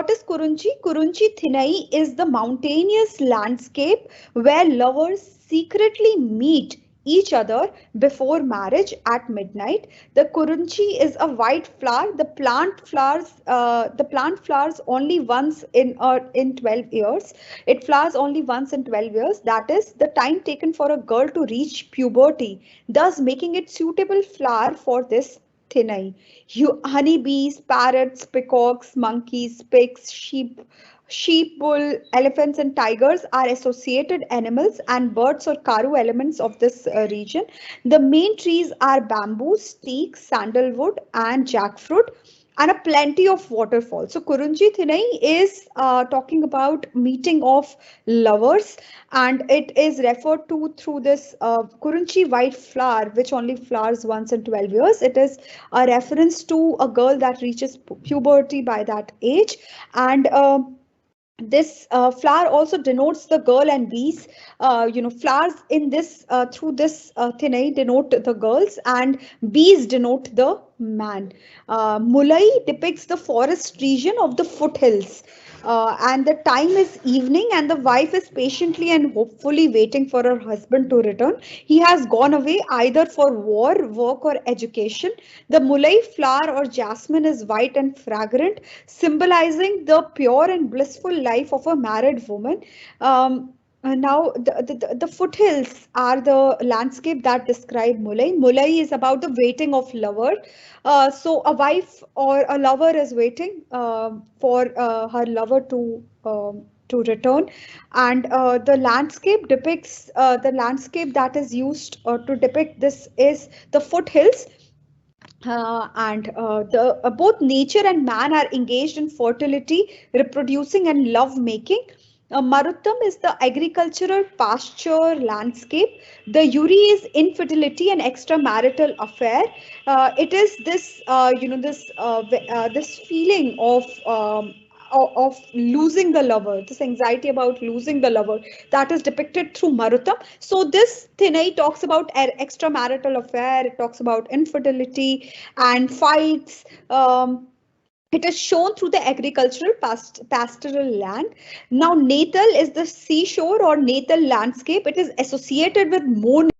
What is Kurunchi? Kurunchi Thinai is the mountainous landscape where lovers secretly meet each other before marriage at midnight. The Kurunchi is a white flower. The plant flowers only once in 12 years. It flowers only once in 12 years. That is the time taken for a girl to reach puberty, thus making it suitable flower for this thinai. Honeybees, parrots, peacocks, monkeys, pigs, sheep, bull, elephants, and tigers are associated animals and birds or karu elements of this region. The main trees are bamboo, teak, sandalwood, and jackfruit, and a plenty of waterfalls. So Kurunji Thinai is talking about meeting of lovers, and it is referred to through this Kurunchi white flower, which only flowers once in 12 years. It is a reference to a girl that reaches puberty by that age, and this flower also denotes the girl and bees. Flowers in this through this thinai denote the girls, and bees denote the man. Mulai depicts the forest region of the foothills, and the time is evening, and the wife is patiently and hopefully waiting for her husband to return. He has gone away either for war, work, or education. The mulai flower or jasmine is white and fragrant, symbolizing the pure and blissful life of a married woman. Now, the foothills are the landscape that describe Mulai. Mulai is about the waiting of lover. So a wife or a lover is waiting for her lover to return, and the landscape that is used to depict this is the foothills. And both nature and man are engaged in fertility, reproducing, and love making. Maruttam is the agricultural pasture landscape. The Yuri is infertility and extramarital affair. It is this, this feeling of losing the lover, this anxiety about losing the lover, that is depicted through Maruttam. So this Thinai talks about an extramarital affair. It talks about infidelity and fights. It is shown through the agricultural pastoral land. Now, Natal is the seashore or Natal landscape. It is associated with mourning.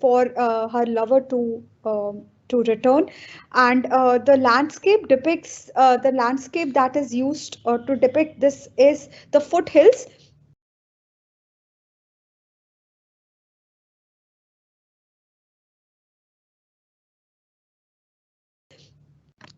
For her lover to return, and the landscape that is used to depict this is the foothills.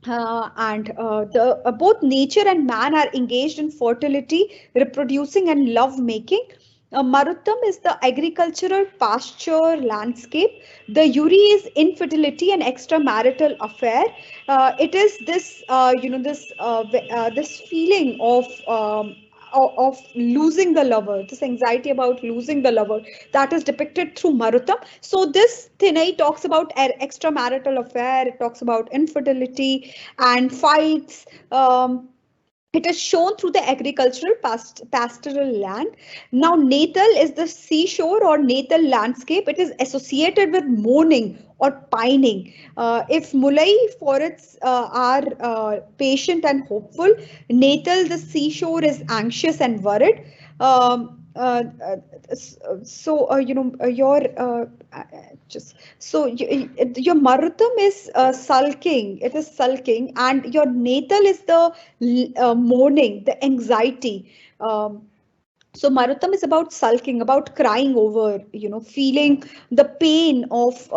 And the both nature and man are engaged in fertility, reproducing, and love making. Maruttam is the agricultural pasture landscape. The Yuri is infertility and extramarital affair. It is this, this feeling of losing the lover, this anxiety about losing the lover, that is depicted through Maruttam. So this Thinai talks about an extramarital affair. It talks about infidelity and fights. It is shown through the agricultural pastoral land. Now, Natal is the seashore or Natal landscape. It is associated with mourning or pining. If Mulai forests are patient and hopeful, Natal, the seashore, is anxious and worried. Um, uh, uh, so your just so your Marutam is sulking. It is sulking, and your Natal is the mourning, the anxiety. So Marutam is about sulking, about crying over, feeling the pain of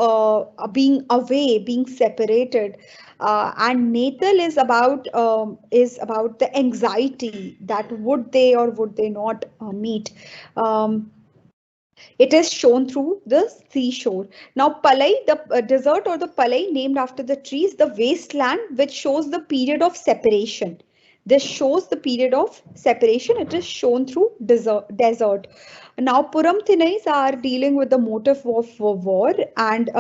being away, being separated. And Natal is about the anxiety that would they or would they not meet. Um, it is shown through the seashore. Now, Palai, the desert or the Palai, named after the trees, the wasteland, which shows the period of separation. This shows the period of separation. It is shown through desert. Now, Puram Thinais are dealing with the motive of war, and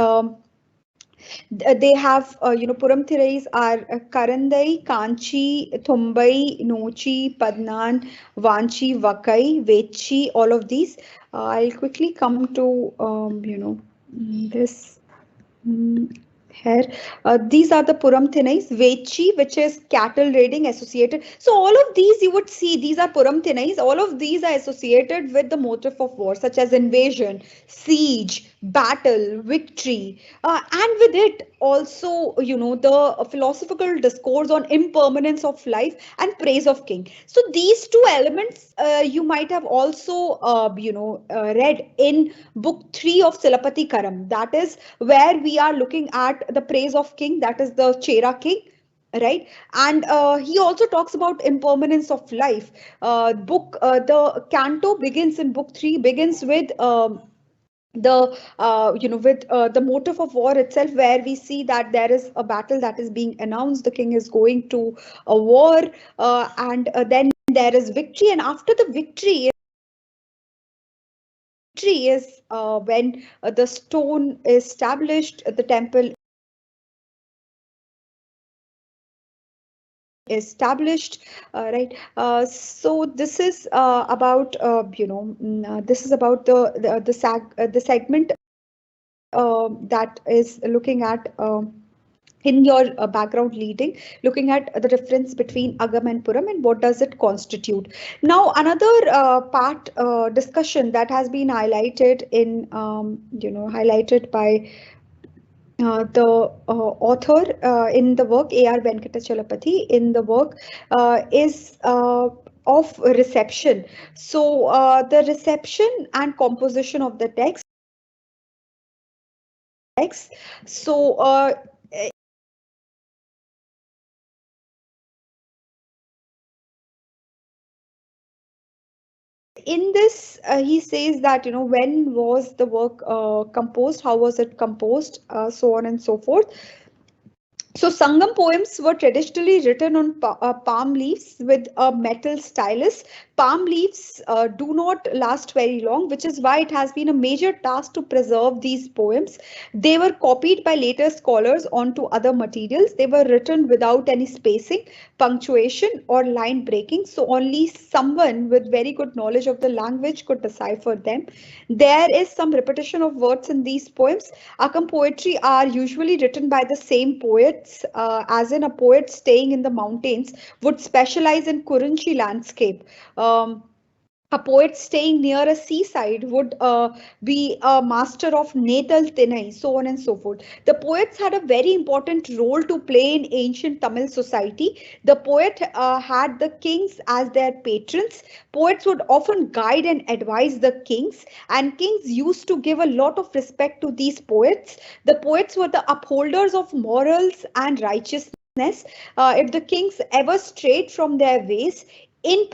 they have, Puram Thirais are Karandai, Kanchi, Thumbai, Nochi, Padnan, Vanchi, Vakai, Vechi, all of these. I'll quickly come to, this. Mm, Here, these are the Puram Thinais, Vechi, which is cattle raiding associated. So all of these you would see, these are Puram Thinais. All of these are associated with the motive of war, such as invasion, siege, battle, victory, and with it also, the philosophical discourse on impermanence of life and praise of king. So these two elements you might have also, read in book 3 of Silapati Karam. That is where we are looking at the praise of king, that is the Chera king, right? And he also talks about impermanence of life. The canto begins in book 3, begins with the with the motive of war itself, where we see that there is a battle that is being announced, the king is going to a war, and then there is victory, and after the victory is when the stone is established, the temple established, right? So this is about this is about the segment that is looking at in your background leading, looking at the difference between Agam and Puram and what does it constitute. Now, another part discussion that has been highlighted in, highlighted by the author in the work, A.R. Venkatachalapathy, in the work is of reception. So the reception and composition of the text. So in this, he says that, when was the work composed, how was it composed, so on and so forth. So Sangam poems were traditionally written on palm leaves with a metal stylus. Palm leaves do not last very long, which is why it has been a major task to preserve these poems. They were copied by later scholars onto other materials. They were written without any spacing, punctuation, or line breaking. So only someone with very good knowledge of the language could decipher them. There is some repetition of words in these poems. Akam poetry are usually written by the same poets, as in a poet staying in the mountains would specialize in Kurunchi landscape. A poet staying near a seaside would be a master of Natal Tinai, so on and so forth. The poets had a very important role to play in ancient Tamil society. The poet had the kings as their patrons. Poets would often guide and advise the kings, and kings used to give a lot of respect to these poets. The poets were the upholders of morals and righteousness. If the kings ever strayed from their ways, in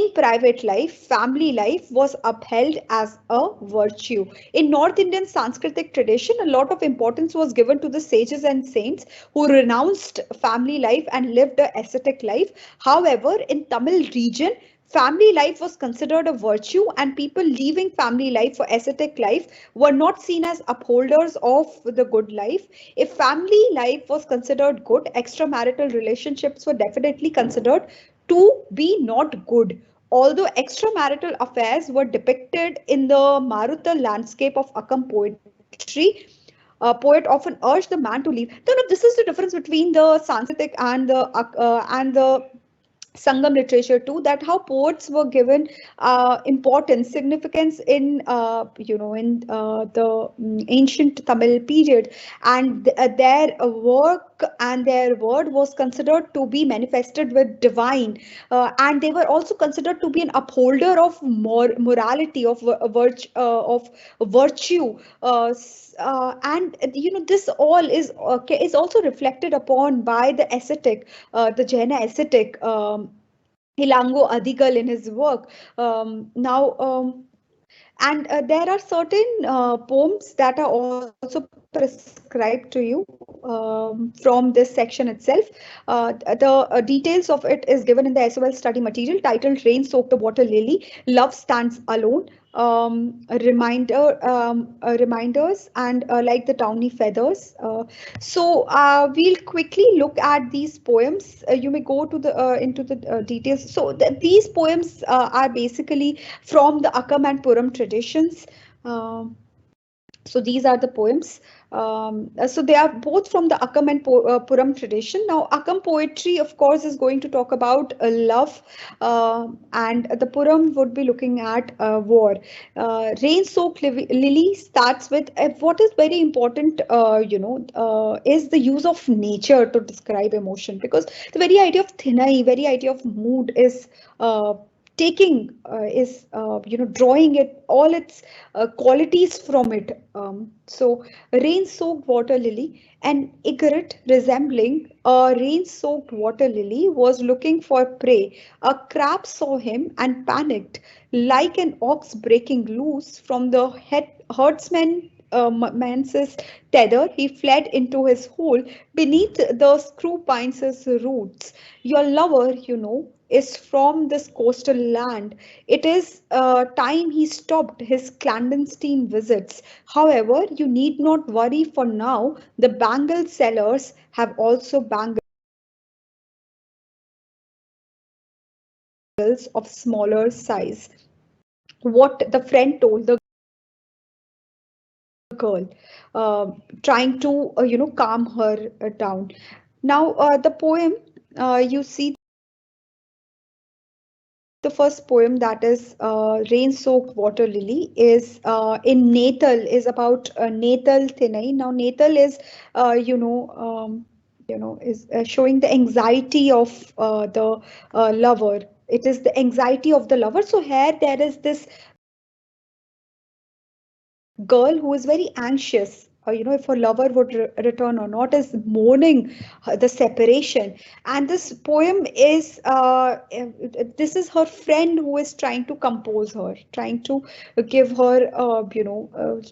In private life, family life was upheld as a virtue. In North Indian Sanskritic tradition, a lot of importance was given to the sages and saints who renounced family life and lived a ascetic life. However, in Tamil region, family life was considered a virtue, and people leaving family life for ascetic life were not seen as upholders of the good life. If family life was considered good, extramarital relationships were definitely considered to be not good. Although extramarital affairs were depicted in the Maruta landscape of Akkam poetry, a poet often urged the man to leave. No, this is the difference between the Sanskritic and the Sangam literature too, that how poets were given importance, significance in the ancient Tamil period, and their work and their word was considered to be manifested with divine, and they were also considered to be an upholder of morality, of virtue, and this all is also reflected upon by the ascetic, the Jaina ascetic. Hilango Adigal in his work. And there are certain poems that are also prescribed to you from this section itself. The details of it is given in the SOL study material titled Rain Soak the Water Lily, Love Stands Alone. Reminders and like the towny feathers. We'll quickly look at these poems. You may go to the into the details. These poems are basically from the Akkam and Puram traditions. So these are the poems. So they are both from the Akkam and Puram tradition. Now, Akkam poetry, of course, is going to talk about love, and the Puram would be looking at war. Rain-soaked lily starts with what is very important, is the use of nature to describe emotion, because the very idea of thinai, very idea of mood is taking drawing it all its qualities from it. Rain-soaked water lily, an egret resembling a rain-soaked water lily was looking for prey. A crab saw him and panicked. Like an ox breaking loose from the herdsman man's tether, he fled into his hole beneath the screw pine's roots. Your lover, is from this coastal land. It is time he stopped his clandestine visits. However, you need not worry, for now the bangle sellers have also bangles of smaller size. What the friend told the girl, trying to calm her down. Now the poem, you see the first poem, that is Rain-Soaked Water Lily, is in Natal, is about Natal Thinai. Now Natal is is showing the anxiety of the lover. It is the anxiety of the lover. So here there is this girl who is very anxious, if her lover would return or not, is mourning the separation. And this poem is this is her friend who is trying to compose her, trying to give her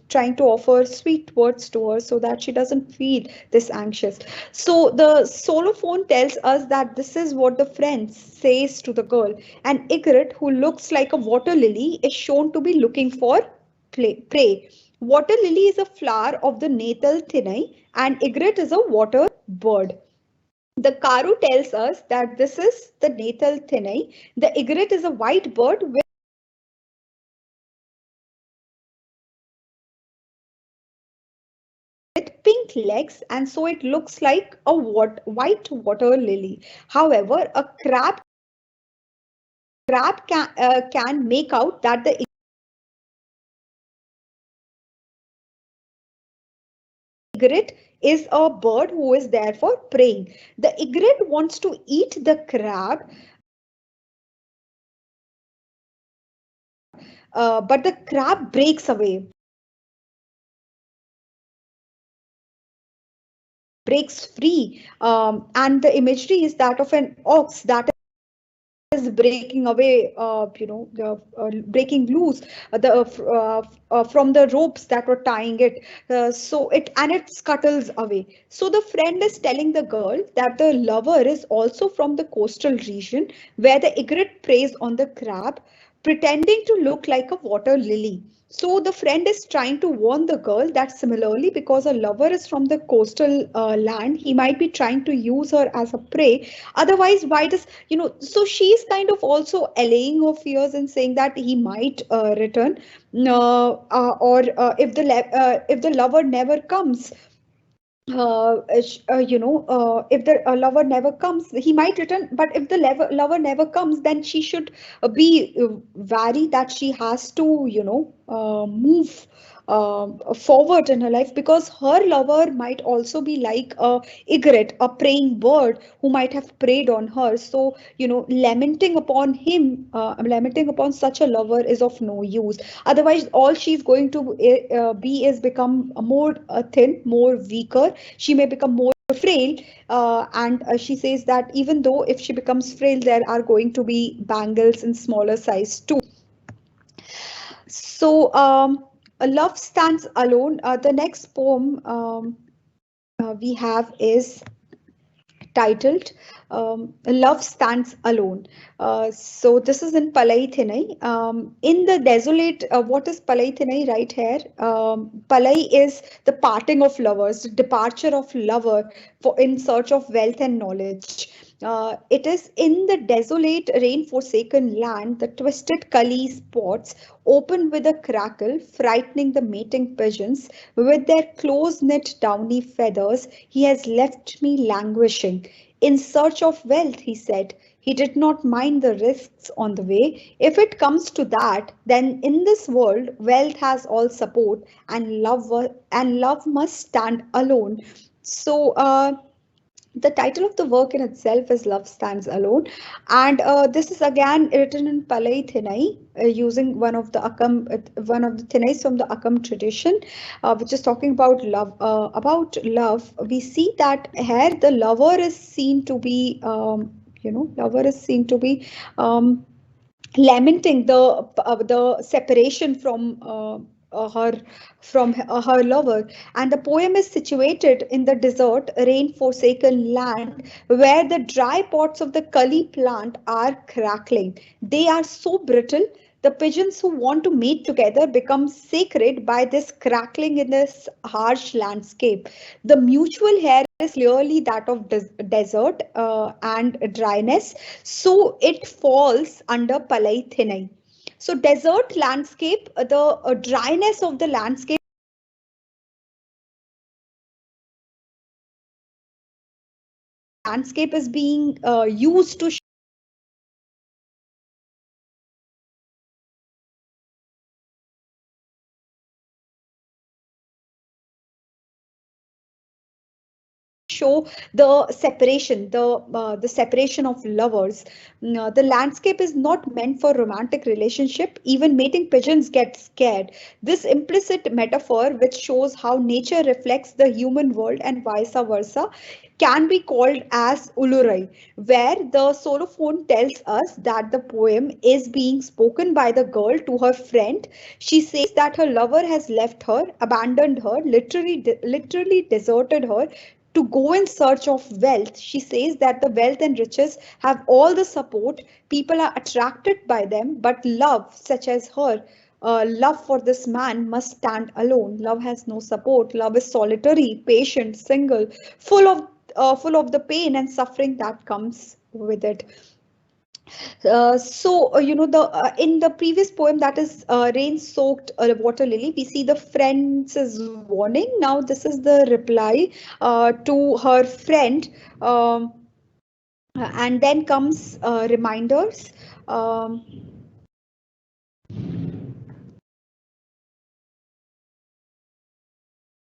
trying to offer sweet words to her so that she doesn't feel this anxious. So the solophone tells us that this is what the friend says to the girl. An egret who looks like a water lily is shown to be looking for prey. Water lily is a flower of the Natal Thinai, and egret is a water bird. The Karu tells us that this is the Natal Thinai. The egret is a white bird with pink legs, and so it looks like a white water lily. However, a crab can make out that the egret is a bird who is there for preying. The egret wants to eat the crab, but the crab breaks away, breaks free, and the imagery is that of an ox that is strands breaking away, breaking loose from the ropes that were tying it. It scuttles away. So the friend is telling the girl that the lover is also from the coastal region where the egret preys on the crab, pretending to look like a water lily. So the friend is trying to warn the girl that similarly, because a lover is from the coastal land, he might be trying to use her as a prey. Otherwise, why does, so she's kind of also allaying her fears and saying that he might return, or if the lover never comes, if the lover never comes, he might return. But if the lover never comes, then she should be wary that she has to, move forward in her life, because her lover might also be like a egret, a preying bird who might have preyed on her. So, lamenting upon such a lover is of no use. Otherwise, all she's going to be is become more thin, more weaker. She may become more frail, and she says that even though if she becomes frail, there are going to be bangles in smaller size too. So love stands alone. The next poem we have is titled Love Stands Alone. So this is in Palai Thinai. In the desolate, what is Palai Thinai right here? Palai is the parting of lovers, the departure of lover for in search of wealth and knowledge. It is in the desolate, rain-forsaken land, the twisted cully spots open with a crackle, frightening the mating pigeons with their close-knit downy feathers. He has left me languishing. In search of wealth, he said. He did not mind the risks on the way. If it comes to that, then in this world, wealth has all support, and love must stand alone. So, the title of the work in itself is Love Stands Alone, and this is again written in Palai Thinai, using one of the Thinais from the Akam tradition, which is talking about love. We see that here the lover is seen to be, lamenting the separation her lover. And the poem is situated in the desert, rain-forsaken land where the dry pods of the cully plant are crackling. They are so brittle. The pigeons who want to mate together become sacred by this crackling in this harsh landscape. The mutual hair is clearly that of desert and dryness, so it falls under Palai Thinai. So desert landscape, the dryness of the landscape is being used to show the separation of lovers. The landscape is not meant for romantic relationship. Even mating pigeons get scared. This implicit metaphor, which shows how nature reflects the human world and vice versa, can be called as Ulurai, where the solophone tells us that the poem is being spoken by the girl to her friend. She says that her lover has left her, abandoned her, literally deserted her to go in search of wealth. She says that the wealth and riches have all the support, people are attracted by them, but love, such as her, love for this man must stand alone. Love has no support. Love is solitary, patient, single, full of the pain and suffering that comes with it. The in the previous poem, that is rain-soaked water lily, we see the friend's warning. Now this is the reply to her friend, and then comes reminders. Um,